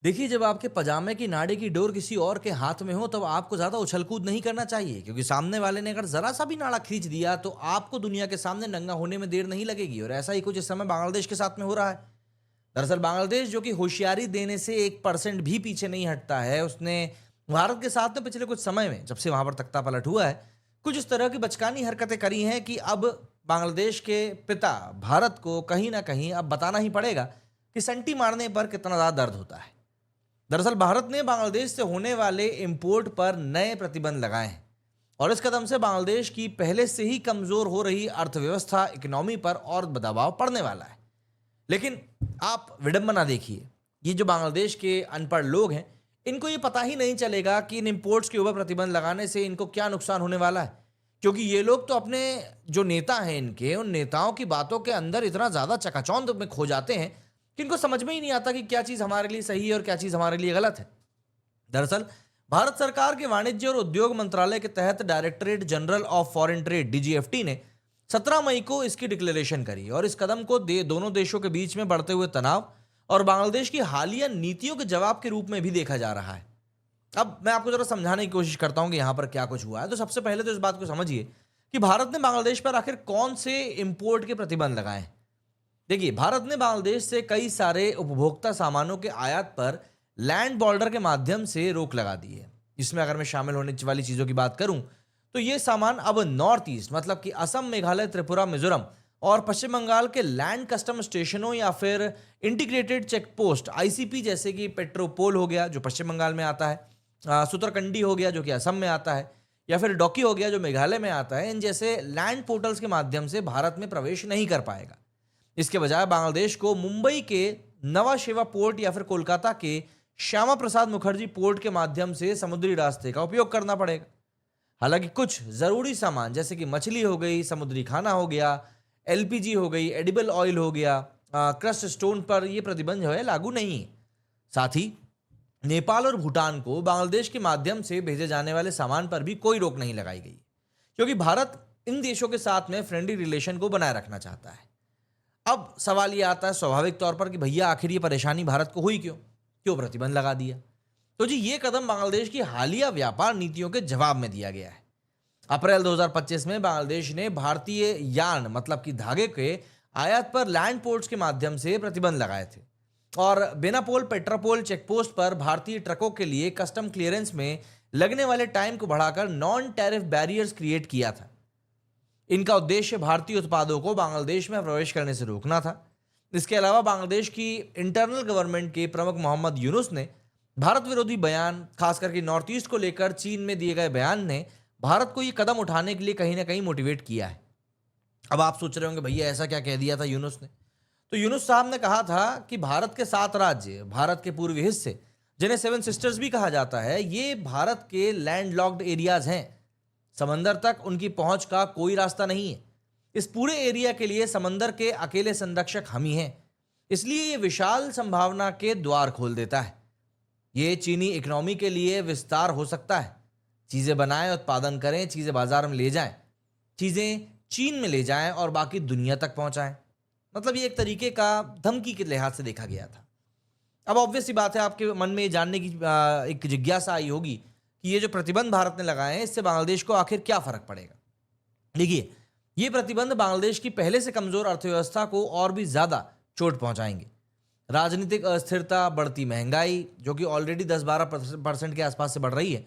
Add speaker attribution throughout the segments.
Speaker 1: देखिए, जब आपके पजामे की नाड़ी की डोर किसी और के हाथ में हो तब आपको ज़्यादा उछल-कूद नहीं करना चाहिए, क्योंकि सामने वाले ने अगर ज़रा-सा भी नाड़ा खींच दिया तो आपको दुनिया के सामने नंगा होने में देर नहीं लगेगी। और ऐसा ही कुछ इस समय बांग्लादेश के साथ में हो रहा है। दरअसल बांग्लादेश, जो कि होशियारी देने से 1% भी पीछे नहीं हटता है, उसने भारत के साथ में पिछले कुछ समय में, जब से वहाँ पर तख्ता-पलट हुआ है, कुछ इस तरह की बचकानी हरकतें करी हैं कि अब बांग्लादेश के पिता भारत को कहीं न कहीं अब बताना ही पड़ेगा कि संटी मारने पर कितना ज़्यादा दर्द होता है। दरअसल भारत ने बांग्लादेश से होने वाले इंपोर्ट पर नए प्रतिबंध लगाए हैं, और इस कदम से बांग्लादेश की पहले से ही कमजोर हो रही अर्थव्यवस्था, इकोनॉमी पर और दबाव पड़ने वाला है। लेकिन आप विडंबना देखिए, ये जो बांग्लादेश के अनपढ़ लोग हैं, इनको ये पता ही नहीं चलेगा कि इन इंपोर्ट्स के ऊपर प्रतिबंध लगाने से इनको क्या नुकसान होने वाला है, क्योंकि ये लोग तो अपने जो नेता हैं इनके, उन नेताओं की बातों के अंदर इतना ज़्यादा चकाचौंध में खो जाते हैं कि इनको समझ में ही नहीं आता कि क्या चीज़ हमारे लिए सही है और क्या चीज़ हमारे लिए गलत है। दरअसल भारत सरकार के वाणिज्य और उद्योग मंत्रालय के तहत directorate general of foreign trade DGFT ने 17 मई को इसकी डिक्लेरेशन करी, और इस कदम को दोनों देशों के बीच में बढ़ते हुए तनाव और बांग्लादेश की हालिया नीतियों के जवाब के रूप में भी देखा जा रहा है। अब मैं आपको जरा समझाने की कोशिश करता हूं कि यहां पर क्या कुछ हुआ है। तो सबसे पहले तो इस बात को समझिए कि भारत ने बांग्लादेश पर आखिर कौन से इंपोर्ट के प्रतिबंध लगाए हैं। देखिए, भारत ने बांग्लादेश से कई सारे उपभोक्ता सामानों के आयात पर लैंड बॉर्डर के माध्यम से रोक लगा दी है। इसमें अगर मैं शामिल होने वाली चीज़ों की बात करूं तो ये सामान अब नॉर्थ ईस्ट, मतलब कि असम, मेघालय, त्रिपुरा, मिजोरम और पश्चिम बंगाल के लैंड कस्टम स्टेशनों या फिर इंटीग्रेटेड चेक पोस्ट आईसीपी, जैसे कि पेट्रोपोल हो गया जो पश्चिम बंगाल में आता है, सुतरकंडी हो गया जो कि असम में आता है, या फिर डॉकी हो गया जो मेघालय में आता है, इन जैसे लैंड पोर्टल्स के माध्यम से भारत में प्रवेश नहीं कर पाएगा। इसके बजाय बांग्लादेश को मुंबई के नवा शेवा पोर्ट या फिर कोलकाता के श्यामा प्रसाद मुखर्जी पोर्ट के माध्यम से समुद्री रास्ते का उपयोग करना पड़ेगा। हालांकि कुछ जरूरी सामान जैसे कि मछली हो गई, समुद्री खाना हो गया, एलपीजी हो गई, एडिबल ऑयल हो गया, क्रस्ट स्टोन पर यह प्रतिबंध जो है लागू नहीं है। साथ ही नेपाल और भूटान को बांग्लादेश के माध्यम से भेजे जाने वाले सामान पर भी कोई रोक नहीं लगाई गई, क्योंकि भारत इन देशों के साथ में फ्रेंडली रिलेशन को बनाए रखना चाहता है। अब सवाल ये आता है स्वाभाविक तौर पर कि भैया आखिर ये परेशानी भारत को हुई क्यों, क्यों प्रतिबंध लगा दिया। तो जी, ये कदम बांग्लादेश की हालिया व्यापार नीतियों के जवाब में दिया गया है। अप्रैल 2025 में बांग्लादेश ने भारतीय यार्न, मतलब कि धागे के आयात पर लैंड पोर्ट्स के माध्यम से प्रतिबंध लगाए थे, और बेनापोल पेट्रापोल चेकपोस्ट पर भारतीय ट्रकों के लिए कस्टम क्लियरेंस में लगने वाले टाइम को बढ़ाकर नॉन टैरिफ बैरियर्स क्रिएट किया था। इनका उद्देश्य भारतीय उत्पादों को बांग्लादेश में प्रवेश करने से रोकना था। इसके अलावा बांग्लादेश की इंटरनल गवर्नमेंट के प्रमुख मोहम्मद यूनुस ने भारत विरोधी बयान, खास करके नॉर्थ ईस्ट को लेकर चीन में दिए गए बयान ने भारत को ये कदम उठाने के लिए कहीं ना कहीं मोटिवेट किया है। अब आप सोच रहे होंगे भैया ऐसा क्या कह दिया था यूनुस ने। तो यूनुस साहब ने कहा था कि भारत के 7 राज्य, भारत के पूर्वी हिस्से, जिन्हें 7 सिस्टर्स भी कहा जाता है, ये भारत के लैंड लॉक्ड एरियाज हैं। समंदर तक उनकी पहुंच का कोई रास्ता नहीं है। इस पूरे एरिया के लिए समंदर के अकेले संरक्षक हम ही हैं। इसलिए ये विशाल संभावना के द्वार खोल देता है। ये चीनी इकोनॉमी के लिए विस्तार हो सकता है। चीज़ें बनाएं, उत्पादन करें, चीज़ें बाजार में ले जाएं, चीज़ें चीन में ले जाएं और बाकी दुनिया तक पहुंचाएं। मतलब ये एक तरीके का धमकी के लिहाज से देखा गया था। अब ऑब्वियस सी बात है, आपके मन में ये जानने की एक जिज्ञासा आई होगी कि ये जो प्रतिबंध भारत ने लगाए हैं, इससे बांग्लादेश को आखिर क्या फर्क पड़ेगा। देखिए, ये प्रतिबंध बांग्लादेश की पहले से कमजोर अर्थव्यवस्था को और भी ज्यादा चोट पहुंचाएंगे। राजनीतिक अस्थिरता, बढ़ती महंगाई जो कि ऑलरेडी 10-12% के आसपास से बढ़ रही है,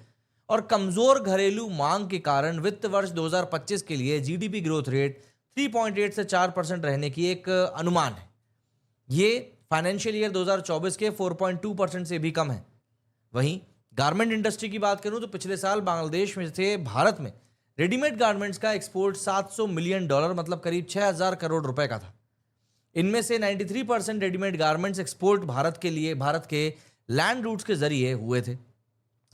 Speaker 1: और कमजोर घरेलू मांग के कारण वित्त वर्ष 2025 के लिए जीडीपी ग्रोथ रेट 3.8 से 4% रहने की एक अनुमान है। ये फाइनेंशियल ईयर 2024 के 4.2% से भी कम है। वहीं गारमेंट इंडस्ट्री की बात करूं तो पिछले साल बांग्लादेश में से भारत में रेडीमेड गारमेंट्स का एक्सपोर्ट $700 मिलियन, मतलब करीब 6,000 करोड़ रुपए का था। इनमें से 93% रेडीमेड गारमेंट्स एक्सपोर्ट भारत के लैंड रूट्स के जरिए हुए थे।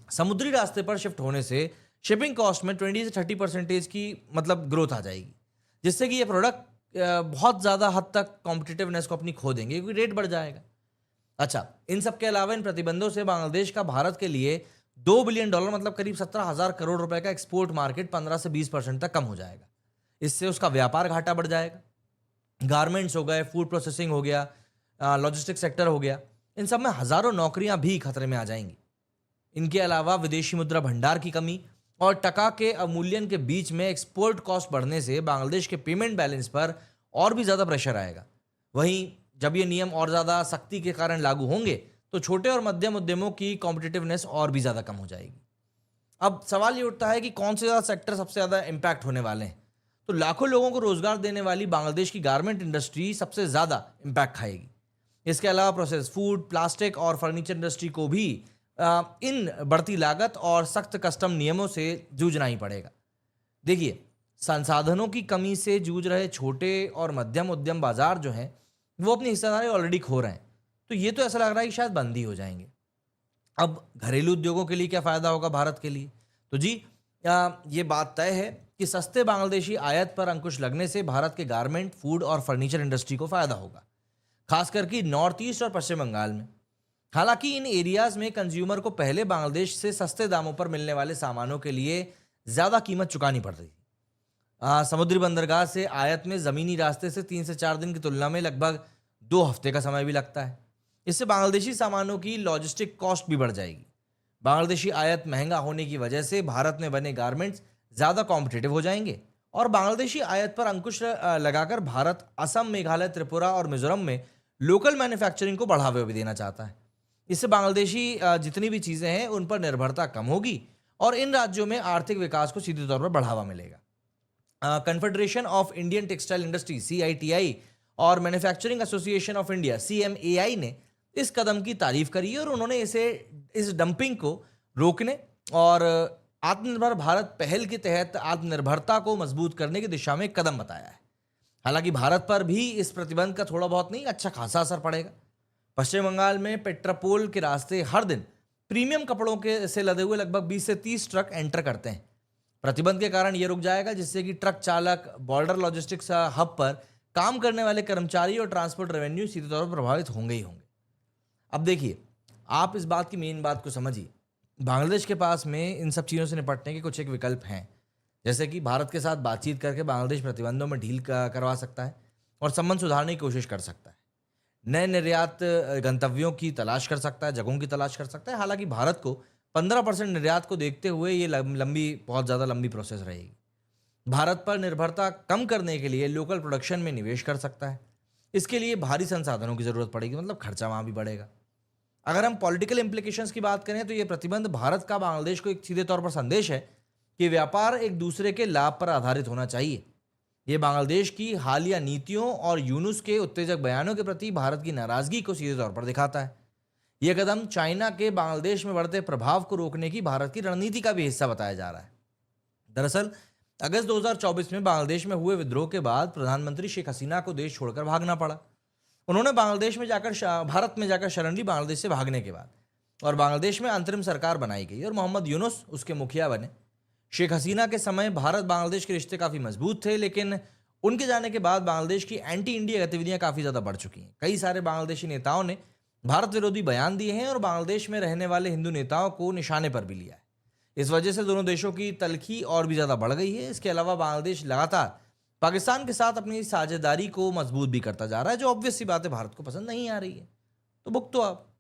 Speaker 1: समुद्री रास्ते पर शिफ्ट होने से शिपिंग कॉस्ट में 20 से 30% की मतलब ग्रोथ आ जाएगी, जिससे कि ये प्रोडक्ट बहुत ज़्यादा हद तक कॉम्पिटिटिवनेस को अपनी खो देंगे, क्योंकि रेट बढ़ जाएगा। अच्छा, इन सब के अलावा इन प्रतिबंधों से बांग्लादेश का भारत के लिए $2 बिलियन, मतलब करीब 17,000 करोड़ रुपए का एक्सपोर्ट मार्केट 15 से 20% तक कम हो जाएगा। इससे उसका व्यापार घाटा बढ़ जाएगा। गारमेंट्स हो गए, फूड प्रोसेसिंग हो गया, लॉजिस्टिक सेक्टर हो गया, इन सब में हजारों नौकरियां भी खतरे में आ जाएंगी। इनके अलावा विदेशी मुद्रा भंडार की कमी और टका के अवमूल्यन के बीच में एक्सपोर्ट कॉस्ट बढ़ने से बांग्लादेश के पेमेंट बैलेंस पर और भी ज़्यादा प्रेशर आएगा। वहीं जब ये नियम और ज़्यादा सख्ती के कारण लागू होंगे तो छोटे और मध्यम उद्यमों की कॉम्पिटिटिवनेस और भी ज़्यादा कम हो जाएगी। अब सवाल ये उठता है कि कौन से ज़्यादा सेक्टर सबसे ज़्यादा इम्पैक्ट होने वाले हैं। तो लाखों लोगों को रोजगार देने वाली बांग्लादेश की गारमेंट इंडस्ट्री सबसे ज़्यादा इम्पैक्ट खाएगी। इसके अलावा प्रोसेस फूड, प्लास्टिक और फर्नीचर इंडस्ट्री को भी इन बढ़ती लागत और सख्त कस्टम नियमों से जूझना ही पड़ेगा। देखिए, संसाधनों की कमी से जूझ रहे छोटे और मध्यम उद्यम बाजार जो हैं वो अपनी हिस्सेदारी ऑलरेडी खो रहे हैं। तो ये तो ऐसा लग रहा है कि शायद बंद ही हो जाएंगे। अब घरेलू उद्योगों के लिए क्या फ़ायदा होगा भारत के लिए? तो जी, ये बात तय है कि सस्ते बांग्लादेशी आयात पर अंकुश लगने से भारत के गारमेंट, फूड और फर्नीचर इंडस्ट्री को फ़ायदा होगा, खासकर कि नॉर्थ ईस्ट और पश्चिम बंगाल में। हालांकि इन एरियाज में कंज्यूमर को पहले बांग्लादेश से सस्ते दामों पर मिलने वाले सामानों के लिए ज़्यादा कीमत चुकानी पड़ रही थी। समुद्री बंदरगाह से आयात में ज़मीनी रास्ते से 3 से 4 दिन की तुलना में लगभग 2 हफ्ते का समय भी लगता है। इससे बांग्लादेशी सामानों की लॉजिस्टिक कॉस्ट भी बढ़ जाएगी। बांग्लादेशी आयात महंगा होने की वजह से भारत में बने गारमेंट्स ज़्यादा कॉम्पिटिटिव हो जाएंगे और बांग्लादेशी आयात पर अंकुश लगाकर भारत असम, मेघालय, त्रिपुरा और मिजोरम में लोकल मैन्युफैक्चरिंग को बढ़ावा भी देना चाहता है। इससे बांग्लादेशी जितनी भी चीज़ें हैं उन पर निर्भरता कम होगी और इन राज्यों में आर्थिक विकास को सीधे तौर पर बढ़ावा मिलेगा। Confederation of Indian textile industry (CITI) और manufacturing association of India (CMAI) ने इस कदम की तारीफ करी है और उन्होंने इस डंपिंग को रोकने और आत्मनिर्भर भारत पहल के तहत आत्मनिर्भरता को मजबूत करने की दिशा में एक कदम बताया है। हालांकि भारत पर भी इस प्रतिबंध का थोड़ा बहुत नहीं, अच्छा खासा असर पड़ेगा। पश्चिम बंगाल में पेट्रापोल के रास्ते हर दिन प्रीमियम कपड़ों के से लदे हुए लगभग 20 से 30 ट्रक एंटर करते हैं। प्रतिबंध के कारण ये रुक जाएगा, जिससे कि ट्रक चालक, बॉर्डर लॉजिस्टिक्स हब पर काम करने वाले कर्मचारी और ट्रांसपोर्ट रेवेन्यू सीधे तौर पर प्रभावित होंगे ही होंगे। अब देखिए, आप इस बात की मेन बात को समझिए। बांग्लादेश के पास में इन सब चीज़ों से निपटने के कुछ एक विकल्प हैं, जैसे कि भारत के साथ बातचीत करके बांग्लादेश प्रतिबंधों में ढील करवा सकता है और संबंध सुधारने की कोशिश कर सकता है। नए निर्यात गंतव्यों की तलाश कर सकता है, जगहों की तलाश कर सकता है। हालांकि भारत को 15% निर्यात को देखते हुए ये बहुत ज़्यादा लंबी प्रोसेस रहेगी। भारत पर निर्भरता कम करने के लिए लोकल प्रोडक्शन में निवेश कर सकता है। इसके लिए भारी संसाधनों की ज़रूरत पड़ेगी, मतलब खर्चा वहाँ भी बढ़ेगा। अगर हम पॉलिटिकल इम्प्लीकेशंस की बात करें तो ये प्रतिबंध भारत का बांग्लादेश को एक सीधे तौर पर संदेश है कि व्यापार एक दूसरे के लाभ पर आधारित होना चाहिए। ये बांग्लादेश की हालिया नीतियों और यूनुस के उत्तेजक बयानों के प्रति भारत की नाराजगी को सीधे तौर पर दिखाता है। यह कदम चाइना के बांग्लादेश में बढ़ते प्रभाव को रोकने की भारत की रणनीति का भी हिस्सा बताया जा रहा है। दरअसल अगस्त 2024 में बांग्लादेश में हुए विद्रोह के बाद प्रधानमंत्री शेख हसीना को देश छोड़कर भागना पड़ा। उन्होंने भारत में जाकर शरण ली बांग्लादेश से भागने के बाद, और बांग्लादेश में अंतरिम सरकार बनाई गई और मोहम्मद यूनुस उसके मुखिया बने। शेख हसीना के समय भारत बांग्लादेश के रिश्ते काफ़ी मजबूत थे, लेकिन उनके जाने के बाद बांग्लादेश की एंटी इंडिया गतिविधियां काफ़ी ज़्यादा बढ़ चुकी हैं। कई सारे बांग्लादेशी नेताओं ने भारत विरोधी बयान दिए हैं और बांग्लादेश में रहने वाले हिंदू नेताओं को निशाने पर भी लिया है। इस वजह से दोनों देशों की तलखी और भी ज़्यादा बढ़ गई है। इसके अलावा बांग्लादेश लगातार पाकिस्तान के साथ अपनी साझेदारी को मजबूत भी करता जा रहा है, जो ऑब्वियस सी बात है भारत को पसंद नहीं आ रही है। तो भुगतो आप।